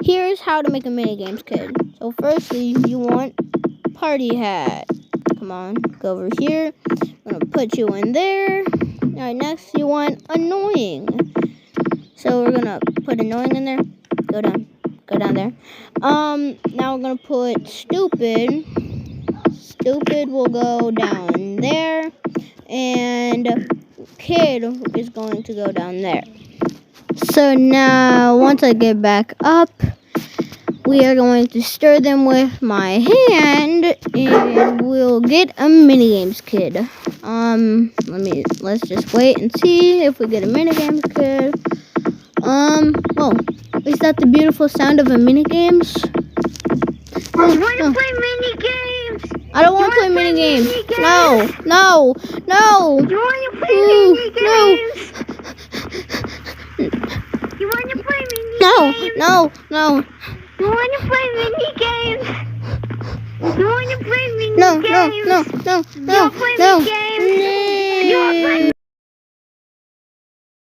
here's how to make a minigames kid. So firstly, you want party hat. Come on, go over here. I'm gonna put you in there. Alright, next you want annoying. So we're gonna put annoying in there. Go down there. Now we're gonna put stupid. Stupid will go down there, and kid is going to go down there. So now, once I get back up, we are going to stir them with my hand, and we'll get a minigames kid. Let's just wait and see if we get a minigames kid. Whoa, is that the beautiful sound of a minigames? I want to play minigames. I don't want to play minigames. No. You want to play minigames? You want to play minigames? No. You want to play minigames? You want to play minigames? No. You want to play minigames?